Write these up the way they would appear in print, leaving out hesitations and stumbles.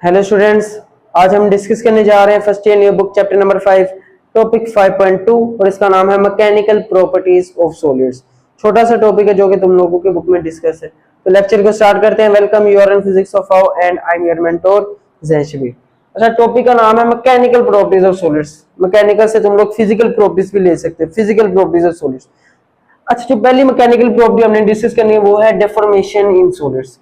Hello students, आज हम discuss करने जा रहे हैं first year new book chapter number 5 topic 5.2 और इसका नाम है मैकेनिकल प्रॉपर्टीज ऑफ सॉलिड्स। छोटा सा टॉपिक है जो कि तुम लोगों के बुक में डिस्कस है। तो लेक्चर को स्टार्ट करते हैं। Welcome, you are in physics of how and I am your mentor जैशबी। अच्छा, टॉपिक का नाम है mechanical properties of solids. Mechanical से तुम लोग फिजिकल प्रॉपर्टीज भी ले सकते हैं, फिजिकल प्रॉपर्टीज ऑफ सॉलिड्स। अच्छा, जो पहली मैकेनिकल प्रॉपर्टी हमने डिस्कस करनी है वो है डेफॉर्मेशन इन सॉलिड्स।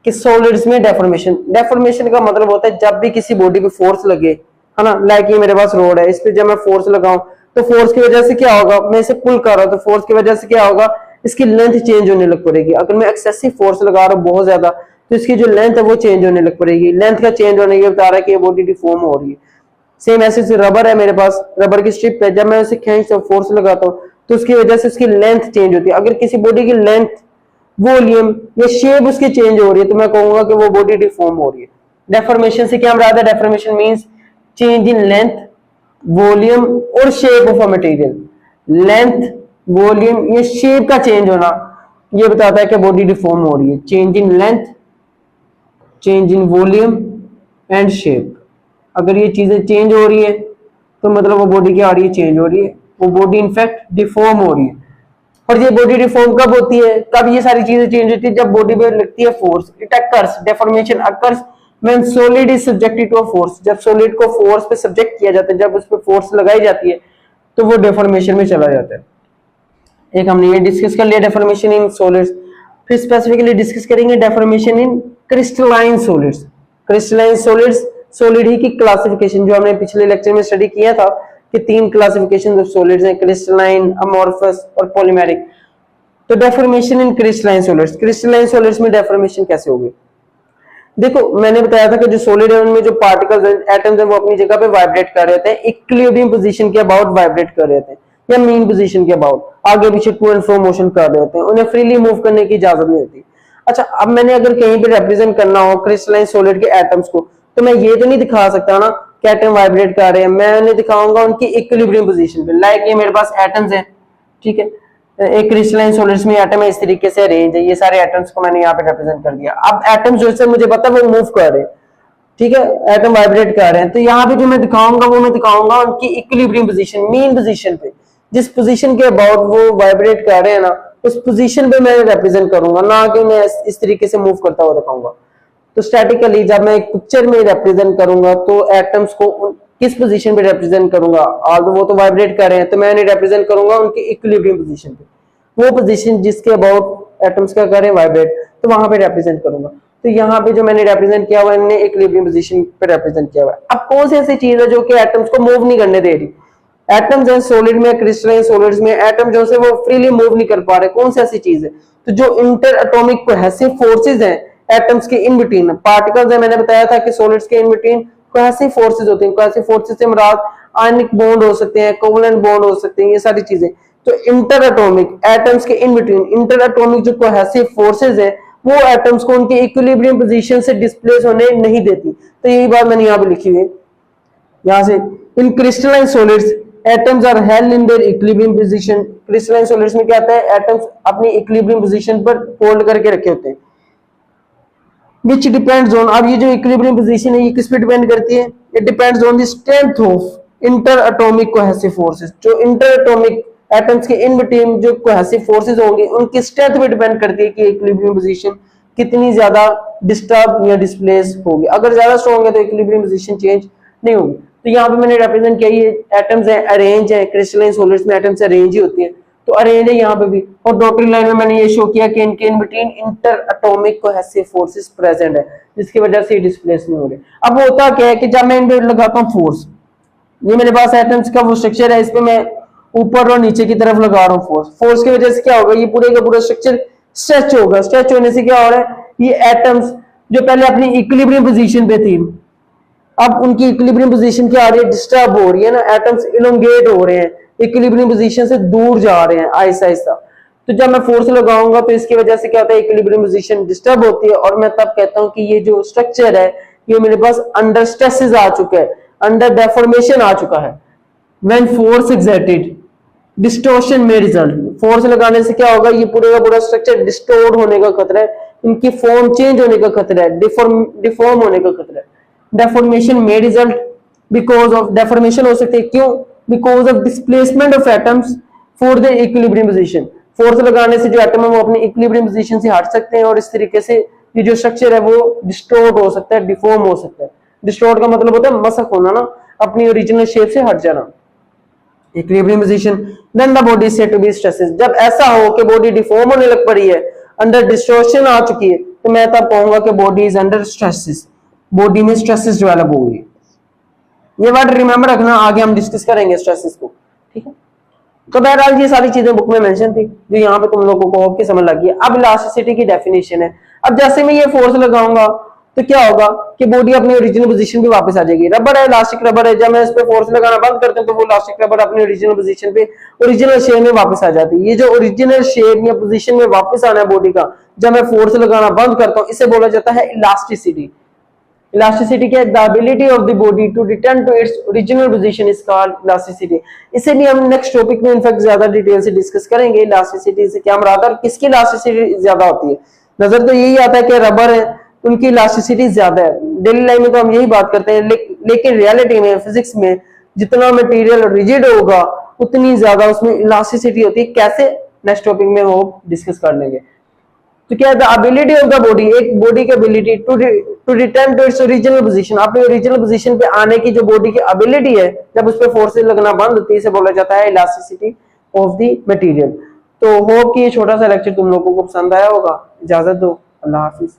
कि सॉलिड्स में डेफॉर्मेशन का मतलब होता है जब भी किसी बॉडी पे फोर्स लगे, है ना, लाइक ये मेरे पास रोड है, इस पे जब मैं फोर्स लगाऊं तो फोर्स की वजह से क्या होगा, मैं इसे पुल कर रहा हूं तो फोर्स की वजह से क्या होगा, इसकी लेंथ चेंज होने लग पड़ेगी। अगर मैं एक्सेसिव फोर्स लगा रहा हूं बहुत ज्यादा तो इसकी जो लेंथ है वो चेंज होने लग पड़ेगी। लेंथ का चेंज होने ये बता रहा है कि ये बॉडी डिफॉर्म हो रही है। सेम ऐसे से रबर है मेरे पास, रबर की स्ट्रिप है, जब मैं उसे खींचता फोर्स लगाता हूँ तो उसकी वजह से उसकी लेंथ चेंज होती है। अगर किसी बॉडी की लेंथ, वॉल्यूम या शेप उसकी चेंज हो रही है तो मैं कहूंगा कि वो बॉडी डिफॉर्म हो रही है। डेफॉर्मेशन से क्या मराद है? Deformation means change in length, volume और shape of a material. Length, volume या शेप का चेंज होना ये बताता है कि बॉडी डिफॉर्म हो रही है। Change in length, change in volume and shape. अगर ये चीजें चेंज हो रही है तो मतलब वो बॉडी क्या आ रही है, चेंज हो रही है, वो बॉडी इनफैक्ट डिफॉर्म हो रही है। और ये बॉडी डिफॉर्म कब होती है, कब ये सारी चीजें चेंज होती है? जब बॉडी पे लगती है force. It occurs, deformation occurs when solid is subjected to a force. जब सॉलिड को फोर्स पे सब्जेक्ट किया जाता है, जब उस पे फोर्स लगाई जाती है तो वो डेफॉर्मेशन में चला जाता है। एक हमने ये डिस्कस कर लिया डेफॉर्मेशन इन सॉलिड्स। फिर स्पेसिफिकली डिस्कस करेंगे deformation in crystalline solids. Crystalline solids, solid ही की क्लासिफिकेशन जो हमने पिछले लेक्चर में स्टडी किया था कि 3 क्लासिफिकेशन ऑफ सॉलिड्स हैं, क्रिस्टलाइन, अमॉर्फस और पॉलीमेरिक। तो डेफॉर्मेशन in crystalline solids, crystalline solids में डेफॉर्मेशन कैसे होगी? देखो, मैंने बताया था कि जो सॉलिड है उनमें जो पार्टिकल्स हैं, एटम्स हैं, वो अपनी जगह पे वाइब्रेट कर रहे होते हैं, इक्विलिब्रियम पोजीशन के अबाउट वाइब्रेट कर रहे होते हैं या मीन पोजीशन के अबाउट, आगे पीछे टू एंड फ्रो मोशन कर रहे होते हैं, उन्हें फ्रीली मूव करने की इजाजत नहीं होती। अच्छा, अब मैंने अगर कहीं पे रिप्रेजेंट करना हो क्रिस्टलाइन सॉलिड के एटम्स को तो मैं ये तो नहीं दिखा सकता ना कि एटम वाइब्रेट कर रहे हैं, मैंने दिखाऊंगा उनकी इक्विलिब्रियम पोजीशन पे। लाइक ये मेरे पास एटम्स हैं, ठीक है, एक क्रिस्टलाइन सॉलिड्स में एटम है, इस तरीके से अरेंज है, ये सारे एटम्स को मैंने यहाँ पे रिप्रेजेंट कर दिया। अब एटम्स जो से मुझे पता है वो मूव कर रहे हैं, ठीक है, एटम वाइब्रेट कर रहे हैं, तो यहाँ पे जो मैं दिखाऊंगा वो मैं दिखाऊंगा उनकी इक्विलिब्रियम पोजीशन, मीन पोजीशन पे। जिस पोजीशन के अबाउट वो वाइब्रेट कर रहे हैं ना, उस पोजीशन पे मैं रिप्रेजेंट करूंगा, ना कि मैं इस तरीके से मूव करता हुआ दिखाऊंगा। तो स्टैटिकली जब मैं एक पिक्चर में रिप्रेजेंट करूंगा तो एटम्स को किस पोजीशन पे रिप्रेजेंट करूंगा? और वो तो वाइब्रेट कर रहे हैं तो मैं इन्हें रिप्रेजेंट करूंगा उनकी इक्विलिब्रियम पोजीशन पे। वो पोजीशन जिसके अबाउट एटम्स क्या कर रहे हैं, वाइब्रेट, तो वहां पे रिप्रेजेंट करूंगा। तो यहाँ पे जो मैंने रिप्रेजेंट किया हुआ है, इन्हें इक्विलिब्रियम पोजीशन पे रिप्रेजेंट किया हुआ है। अब कौन सी ऐसी चीज है जो कि एटम्स को मूव नहीं करने दे रही? एटम्स हैं सॉलिड में, क्रिस्टलाइन सॉलिड्स में एटम जो है वो फ्रीली मूव नहीं कर पा रहे। कौन सी ऐसी चीज है? तो जो इंटर एटॉमिक कोहेसिव फोर्सेज हैं एटम्स के इन बिटवीन, पार्टिकल्स है, मैंने बताया था कि सॉलिड्स के इन बिटवीन कोहेसिव फोर्सेज होते हैं। कोहेसिव फोर्सेज से मुराद आयनिक बॉन्ड हो सकते हैं, कोवलेंट बॉन्ड हो सकते हैं, ये सारी चीजें। तो इंटर एटॉमिक, एटम्स के इन बिटवीन इंटर एटॉमिक जो कोहेसिव फोर्सेज है वो एटम्स को उनके इक्विलिब्रियम पोजीशन से डिस्प्लेस होने नहीं देती। तो यही बात मैंने यहाँ पे लिखी हुई है, यहाँ से in crystalline solids atoms are held in their equilibrium position. Crystalline solids में क्या होता है, एटम्स अपनी इक्विलिब्रियम पोजीशन पर होल्ड करके रखे होते हैं, which depends on, अब ये जो इक्विलिब्रियम पोजीशन है ये किस पे डिपेंड करती है? it depends on the strength of interatomic cohesive forces। जो इंटरएटॉमिक एटम्स के इन बिटवीन जो कोहेसिव फोर्सेज होंगे उनकी स्ट्रेंथ पे डिपेंड करती है कि इक्विलिब्रियम पोजीशन कितनी ज्यादा डिस्टर्ब या डिस्प्लेस होगी। अगर ज्यादा स्ट्रॉन्ग है तो इक्विलिब्रियम पोजीशन चेंज नहीं होगी। तो यहाँ पे मैंने रिप्रेजेंट किया, ये एटम्स है, अरेंज है, क्रिस्टलाइन सॉलिड्स में एटम्स अरेंज ही होती है, तो अरेंज है यहाँ पे भी। और डॉटेड लाइन में मैंने ये शो किया कि इनके in between inter atomic cohesive forces present है, जिसकी वजह से डिस्प्लेस नहीं हो रहे। अब होता क्या है कि जब मैं इन पे लगाता हूँ फोर्स, ये मेरे पास एटम्स का वो स्ट्रक्चर है, इस पे मैं ऊपर और नीचे की तरफ लगा रहा हूँ फोर्स। फोर्स की वजह से क्या होगा, ये पूरे का पूरा स्ट्रक्चर स्ट्रेच होगा। स्ट्रेच होने से क्या हो रहा है, ये एटम्स जो पहले अपनी इक्विलिब्रियम पोजीशन पे थी, अब उनकी इक्विलिब्रियम पोजीशन क्या आ रही है, डिस्टर्ब हो रही है ना, एटम्स इलोंगेट हो रहे हैं, इक्विलिब्रियम पोजीशन से दूर जा रहे हैं आहिस्ता आहिस्ता। तो जब मैं फोर्स लगाऊंगा तो इसकी वजह से क्या होता है, इक्विलिब्रियम पोजीशन डिस्टर्ब होती है, और मैं तब कहता हूं कि ये जो स्ट्रक्चर है ये मेरे पास अंडर स्ट्रेसेस आ चुका है, अंडर डेफॉर्मेशन आ चुका है। व्हेन फोर्स एक्सर्टेड डिस्टॉर्शन में रिजल्ट, फोर्स लगाने से क्या होगा, ये पूरे का पूरा स्ट्रक्चर डिस्टोर्ट होने का खतरा है, इनकी फॉर्म चेंज होने का खतरा है, डिफॉर्म होने का खतरा है। डेफॉर्मेशन में रिजल्ट बिकॉज ऑफ, डेफॉर्मेशन हो सकती है क्यों, because of displacement of atoms for the equilibrium position, force लगाने से जो एटम है वो अपनी इक्विलिब्रियम पोजीशन से हट सकते हैं और इस तरीके से ये जो स्ट्रक्चर है वो डिस्टोर्ट हो सकता है, डिफॉर्म हो सकता है। डिस्टोर्ट का मतलब होता है मसक होना ना, अपनी ओरिजिनल शेप से हट जाना, equilibrium position. Then the body is said to be stresses, जब ऐसा हो कि बॉडी डिफॉर्म होने लग पड़ी है, अंडर डिस्टॉर्शन आ चुकी है, तो मैं तब कहूंगा कि body is under stresses, body में स्ट्रेसेस डेवलप होंगे। ये वर्ड रिमेंबर रखना, आगे हम डिस्कस करेंगे स्ट्रेसेस को, ठीक है। तो बहरहाल ये सारी चीजें बुक में मेंशन थी जो यहाँ पे तुम लोगों को होप समझ लगी है। अब इलास्टिसिटी की डेफिनेशन है। अब जैसे मैं ये फोर्स लगाऊंगा तो क्या होगा कि बॉडी अपनी ओरिजिनल पोजीशन पे वापस आ जाएगी। रबर है, इलास्टिक रबर है, जब मैं इस पे फोर्स लगाना बंद करता हूं तो वो इलास्टिक रबर अपनी ओरिजिनल पोजीशन पे, ओरिजिनल शेप में वापस आ जाती है। ये जो ओरिजिनल शेप या पोजीशन में वापस आना है बॉडी का, जब मैं फोर्स लगाना बंद करता हूं, इसे बोला जाता है इलास्टिसिटी। इलास्टिसिटी क्या है? The ability of the body to return to its original position is called elasticity. इसे भी हम नेक्स्ट टॉपिक में इनफैक्ट ज्यादा डिटेल से डिस्कस करेंगे। इलास्टिसिटी से क्या मुराद है और किसकी इलास्टिसिटी ज्यादा होती है। नजर तो यही आता है कि रबर है उनकी इलास्टिसिटी ज्यादा है, डेली लाइफ में तो हम यही बात करते हैं, लेकिन रियलिटी में, फिजिक्स में जितना मटेरियल रिजिड होगा उतनी ज्यादा उसमें इलास्टिसिटी होती है। कैसे? नेक्स्ट टॉपिक में वो डिस्कस कर लेंगे। तो क्या है? The ability of the body, एक बॉडी की ability to return to its original position, अपनी ओरिजिनल पोजीशन पे आने की जो बॉडी की एबिलिटी है, जब उस पे फोर्सेस लगना बंद होती है, इसे बोला जाता है इलास्टिसिटी ऑफ द मटेरियल। तो होप कि ये छोटा सा लेक्चर तुम लोगों को पसंद आया होगा। इजाजत दो, अल्लाह हाफिज।